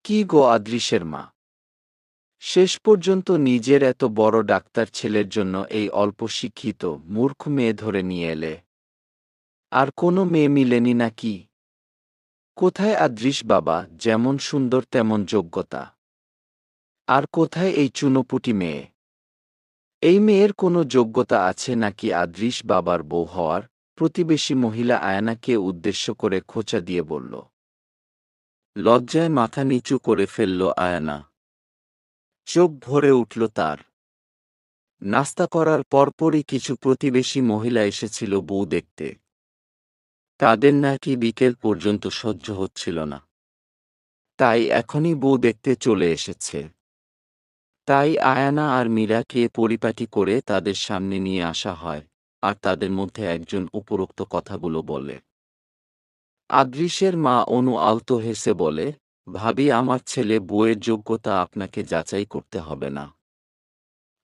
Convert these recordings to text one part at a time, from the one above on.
কি গো আদৃশের মা, শেষ পর্যন্ত নিজের এত বড় ডাক্তার ছেলের জন্য এই অল্প শিক্ষিত মূর্খ মেয়ে ধরে নিয়ে এলে। আর কোনো মেয়ে মিলেনি নাকি? কোথায় আদৃশ বাবা, যেমন সুন্দর তেমন যোগ্যতা? আর কোথায় এই চুনোপুটি মেয়ে? এই মেয়ের কোনো যোগ্যতা আছে নাকি আদৃশ বাবার বউ হওয়ার? প্রতিবেশী মহিলা আয়নাকে উদ্দেশ্য করে খোঁচা দিয়ে বলল। লজ্জায় মাথা নিচু করে ফেলল আয়না। চোখ ভরে উঠল তার। নাস্তা করার পরপরই কিছু প্রতিবেশী মহিলা এসেছিল বউ দেখতে। তাদের নাকি বিকেল পর্যন্ত সহ্য হচ্ছিল না, তাই এখনই বউ দেখতে চলে এসেছে। তাই আয়ানা আর মীরাকে পরিপাটি করে তাদের সামনে নিয়ে আসা হয়, আর তাদের মধ্যে একজন উপরোক্ত কথাগুলো বলে। আদৃশের মা অনু আলতো হেসে বলে, ভাবি, আমার ছেলে বউয়ের যোগ্যতা আপনাকে যাচাই করতে হবে না,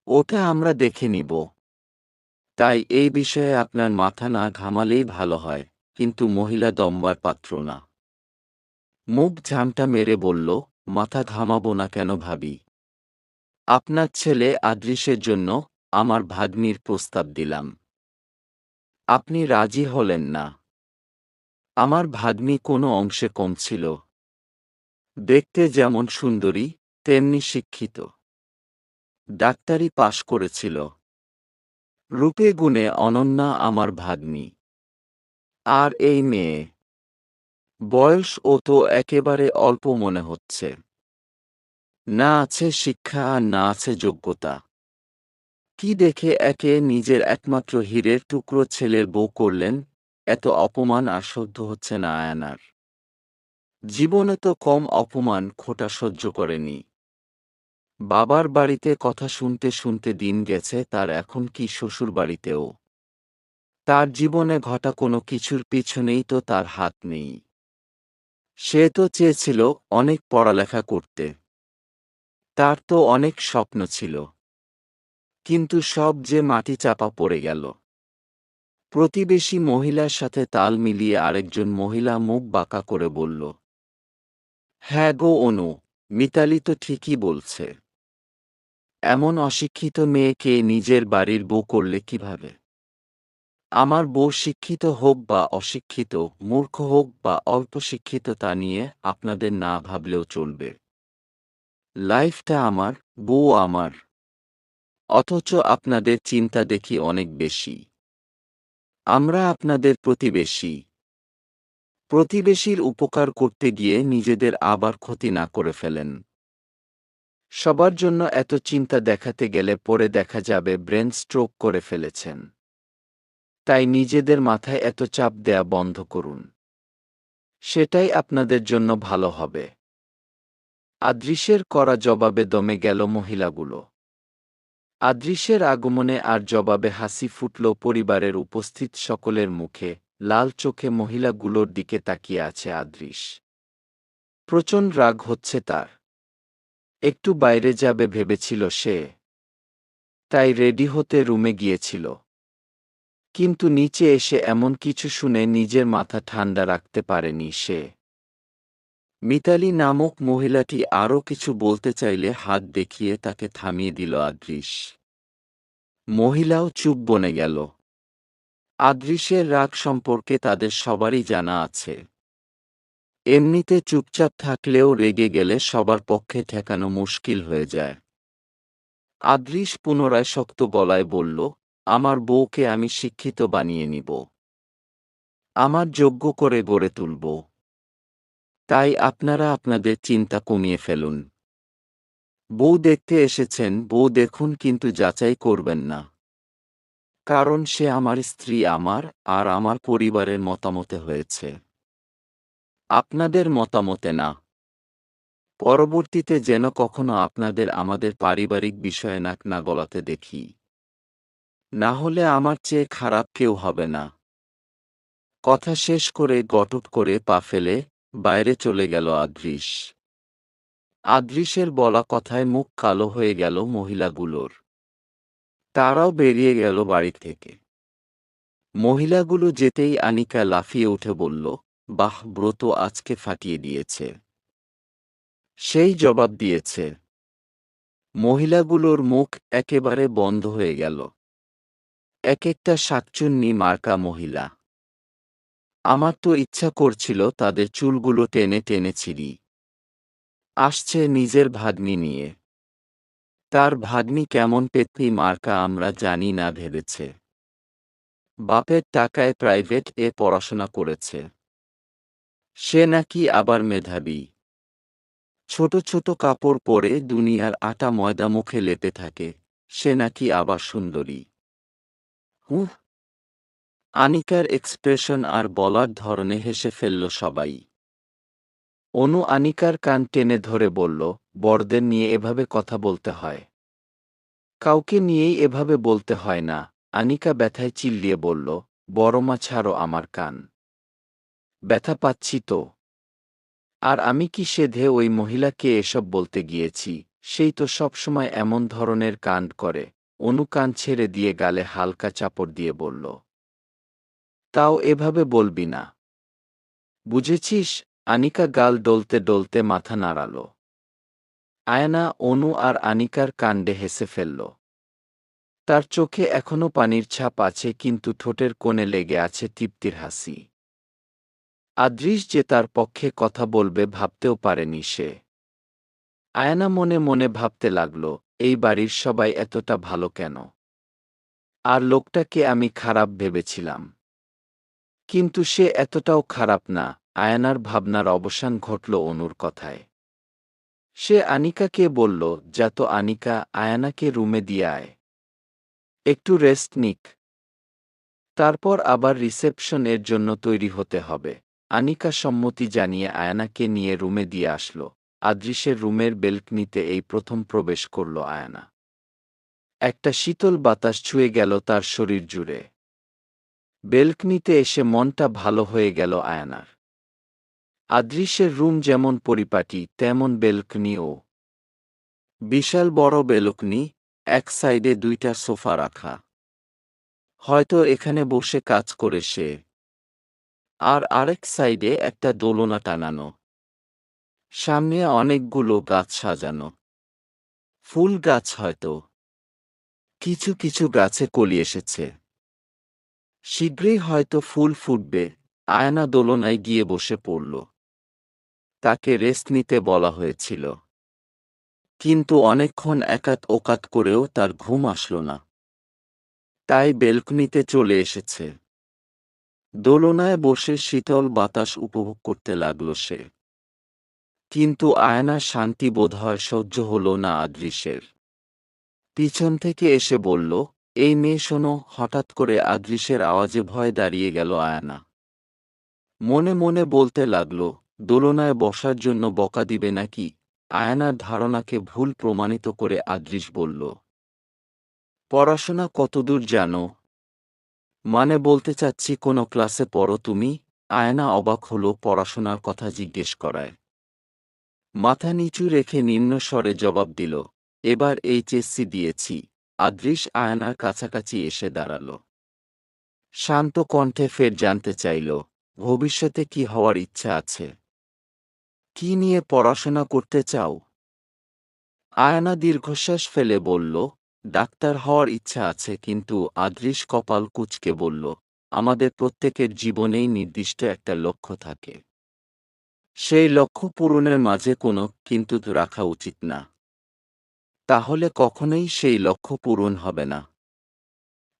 ওটা আমরা দেখে নিব। তাই এই বিষয়ে আপনার মাথা না ঘামালেই ভালো হয়। কিন্তু মহিলা দমবার পাত্র না। মুখ ঝামটা মেরে বলল, মাথা ঘামাবো না কেন ভাবি? আপনার ছেলে আদৃশের জন্য আমার ভাগ্নির প্রস্তাব দিলাম। আপনি রাজি হলেন না। আমার ভাগ্নি কোনো অংশে কম ছিল। দেখতে যেমন সুন্দরী, তেমনি শিক্ষিত। ডাক্তারি পাশ করেছিল। রূপে গুণে অনন্যা আমার ভাগ্নি। আর এই মেয়ে, বয়স ও তো একেবারে অল্প মনে হচ্ছে। না আছে শিক্ষা আর না আছে যোগ্যতা। কি দেখে একে নিজের একমাত্র হীরের টুকরো ছেলের বউ করলেন? এত অপমান আর সহ্য হচ্ছে না আয়নার। জীবনে তো কম অপমান খোটা সহ্য করেনি। বাবার বাড়িতে কথা শুনতে শুনতে দিন গেছে তার, এখন কি শ্বশুর বাড়িতেও। তার জীবনে ঘটা কোনো কিছুর পিছনেই তো তার হাত নেই। সে তো চেয়েছিল অনেক পড়ালেখা করতে। তার তো অনেক স্বপ্ন ছিল। কিন্তু সব যে মাটি চাপা পড়ে গেল। প্রতিবেশী মহিলার সাথে তাল মিলিয়ে আরেকজন মহিলা মুখ বাঁকা করে বলল, হ্যাঁ গো অনু, মিতালি তো ঠিকই বলছে। এমন অশিক্ষিত মেয়েকে নিজের বাড়ির বউ করলে কিভাবে? আমার বউ শিক্ষিত হোক বা অশিক্ষিত, মূর্খ হোক বা অল্প শিক্ষিত, তা নিয়ে আপনাদের না ভাবলেও চলবে। লাইফটা আমার, বউ আমার। অথচ আপনাদের চিন্তা দেখি অনেক বেশি। আমরা আপনাদের প্রতিবেশী। প্রতিবেশীর উপকার করতে গিয়ে নিজেদের আবার ক্ষতি না করে ফেলেন। সবার জন্য এত চিন্তা দেখাতে গেলে পরে দেখা যাবে ব্রেন স্ট্রোক করে ফেলেছেন। তাই নিজেদের মাথায় এত চাপ দেয়া বন্ধ করুন। সেটাই আপনাদের জন্য ভালো হবে। আদৃশের করা জবাবে দমে গেল মহিলাগুলো। আদৃশের আগমনে আর জবাবে হাসি ফুটল পরিবারের উপস্থিত সকলের মুখে। লাল চোখে মহিলাগুলোর দিকে তাকিয়ে আছে আদৃশ। প্রচণ্ড রাগ হচ্ছে তার। একটু বাইরে যাবে ভেবেছিল সে। তাই রেডি হতে রুমে গিয়েছিল। কিন্তু নিচে এসে এমন কিছু শুনে নিজের মাথা ঠান্ডা রাখতে পারেনি সে। মিতালি নামক মহিলাটি আরও কিছু বলতে চাইলে হাত দেখিয়ে তাকে থামিয়ে দিল আদৃশ। মহিলাও চুপ বনে গেল। আদৃশের রাগ সম্পর্কে তাদের সবারই জানা আছে। এমনিতে চুপচাপ থাকলেও রেগে গেলে সবার পক্ষে ঠেকানো মুশকিল হয়ে যায়। আদৃশ পুনরায় শক্ত গলায় বলল, আমার বউকে আমি শিক্ষিত বানিয়ে নিব। আমার যোগ্য করে গড়ে তুলব। তাই আপনারা আপনাদের চিন্তা কমিয়ে ফেলুন। বউ দেখতে এসেছেন, বউ দেখুন, কিন্তু যাচাই করবেন না। কারণ সে আমার স্ত্রী, আমার আর আমার পরিবারের মতামতে হয়েছে, আপনাদের মতামতে না। পরবর্তীতে যেন কখনো আপনাদের আমাদের পারিবারিক বিষয়ে নাক না গলাতে দেখি। না হলে আমার চেয়ে খারাপ কেউ হবে না। কথা শেষ করে গটুট করে পা ফেলে বাইরে চলে গেল আদৃশ। আদৃশের বলা কথায় মুখ কালো হয়ে গেল মহিলাগুলোর। তারাও বেরিয়ে গেল বাড়ি থেকে। মহিলাগুলো যেতেই আনিকা লাফিয়ে উঠে বলল, বাহ, ব্রত আজকে ফাটিয়ে দিয়েছে। সেই জবাব দিয়েছে। মহিলাগুলোর মুখ একেবারে বন্ধ হয়ে গেল। এক একটা শাকচুন্নি মার্কা মহিলা। আমার তো ইচ্ছা করছিল তাদের চুলগুলো টেনে টেনে ছিঁড়ি। আসছে নিজের ভাগ্নি নিয়ে। তার ভাগ্নি কেমন পেতনি মার্কা আমরা জানি না ভেবেছে। বাপের টাকায় প্রাইভেট পড়াশোনা করেছে। সে নাকি আবার মেধাবী। ছোট ছোট কাপড় পরে দুনিয়ার আটা ময়দা মুখে লেপে থাকে। সে নাকি আবার সুন্দরী। হুঁ। আনিকার এক্সপ্রেশন আর বলার ধরনে হেসে ফেলল সবাই। অনু আনিকার কান টেনে ধরে বলল, বড়দের নিয়ে এভাবে কথা বলতে হয়? কাউকে নিয়েই এভাবে বলতে হয় না। আনিকা ব্যথায় চিল্লিয়ে বলল, বড়মা ছাড়ো আমার কান। ব্যথা পাচ্ছি তো। আর আমি কি সেধে ওই মহিলাকে এসব বলতে গিয়েছি? সেই তো সবসময় এমন ধরনের কাণ্ড করে। অনু কান ছেড়ে দিয়ে গালে হালকা চাপড় দিয়ে বলল, তাও এভাবে বলবি না। বুঝেছিস? আনিকা গাল ডলতে ডলতে মাথা নাড়াল। আয়না অনু আর আনিকার কাণ্ডে হেসে ফেলল। তার চোখে এখনো পানির ছাপ আছে, কিন্তু ঠোঁটের কোণে লেগে আছে তৃপ্তির হাসি। আদৃশ যে তার পক্ষে কথা বলবে ভাবতেও পারেনি সে। আয়না মনে মনে ভাবতে লাগল, এই বাড়ির সবাই এতটা ভালো কেন? আর লোকটাকে আমি খারাপ ভেবেছিলাম। কিন্তু সে এতটাও খারাপ না। আয়নার ভাবনার অবসান ঘটল অনুর কথায়। সে আনিকাকে বলল, যা তো আনিকা, আয়নাকে রুমে দিয়ে আয়। একটু রেস্ট নিক। তারপর আবার রিসেপশনের জন্য তৈরি হতে হবে। আনিকা সম্মতি জানিয়ে আয়নাকে নিয়ে রুমে দিয়ে আসল। আদৃশের রুমের বেলকনিতে এই প্রথম প্রবেশ করল আয়না। একটা শীতল বাতাস ছুঁয়ে গেল তার শরীর জুড়ে। বেলকনিতে এসে মনটা ভালো হয়ে গেল আয়নার। আদৃশের রুম যেমন পরিপাটি, তেমন বেলকনিও। বিশাল বড় বেলকনি, এক সাইডে দুইটা সোফা রাখা। হয়তো এখানে বসে কাজ করে সে। আর আরেক সাইডে একটা দোলনা টানানো। সামনে অনেকগুলো গাছ সাজানো। ফুল গাছ হয়তো। কিছু কিছু গাছে কলি এসেছে। শীঘ্রই হয়তো ফুল ফুটবে। আয়না দোলনায় গিয়ে বসে পড়ল। তাকে রেস্ট নিতে বলা হয়েছিল। কিন্তু অনেকক্ষণ একাত ওকাত করেও তার ঘুম আসল না। তাই বেলকনিতে চলে এসেছে। দোলনায় বসে শীতল বাতাস উপভোগ করতে লাগল সে। কিন্তু আয়নার শান্তি বোধহয় সহ্য হল না আদৃশের। পিছন থেকে এসে বলল, এই মেয়ে শোনো। হঠাৎ করে আদৃশের আওয়াজে ভয়ে দাঁড়িয়ে গেল আয়না। মনে মনে বলতে লাগল, দোলনায় বসার জন্য বকা দিবে নাকি? আয়নার ধারণাকে ভুল প্রমাণিত করে আদৃশ বলল, পড়াশোনা কতদূর জানো? মানে বলতে চাচ্ছি কোনো ক্লাসে পড়ো তুমি? আয়না অবাক হল পড়াশোনার কথা জিজ্ঞেস করায়। মাথা নিচু রেখে নিম্ন স্বরে জবাব দিল, এবার এইচএসসি দিয়েছি। আদৃশ আয়নার কাছাকাছি এসে দাঁড়াল। শান্ত কণ্ঠে ফের জানতে চাইল, ভবিষ্যতে কি হওয়ার ইচ্ছা আছে? কি নিয়ে পড়াশোনা করতে চাও? আয়না দীর্ঘশ্বাস ফেলে বলল, ডাক্তার হওয়ার ইচ্ছা আছে। কিন্তু আদৃশ কপাল কুঁচকে বলল, আমাদের প্রত্যেকের জীবনেই নির্দিষ্ট একটা লক্ষ্য থাকে। সেই লক্ষ্য পূরণের মাঝে কোনো কিন্তু রাখা উচিত না। তাহলে কখনোই সেই লক্ষ্য পূরণ হবে না।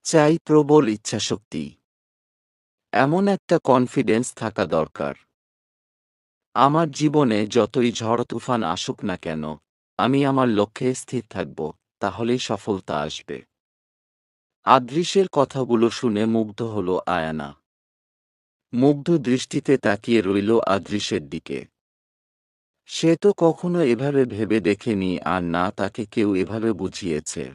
চাই প্রবল ইচ্ছাশক্তি। এমন একটা কনফিডেন্স থাকা দরকার। আমার জীবনে যতই ঝড় তুফান আসুক না কেন, আমি আমার লক্ষ্যে স্থির থাকব, তাহলেই সফলতা আসবে। আদৃশের কথাগুলো শুনে মুগ্ধ হল আয়না। মুগ্ধ দৃষ্টিতে তাকিয়ে রইল আদৃশের দিকে। সে তো কখনো এভাবে ভেবে দেখেনি, আর না তাকে কেউ এভাবে বুঝিয়েছে।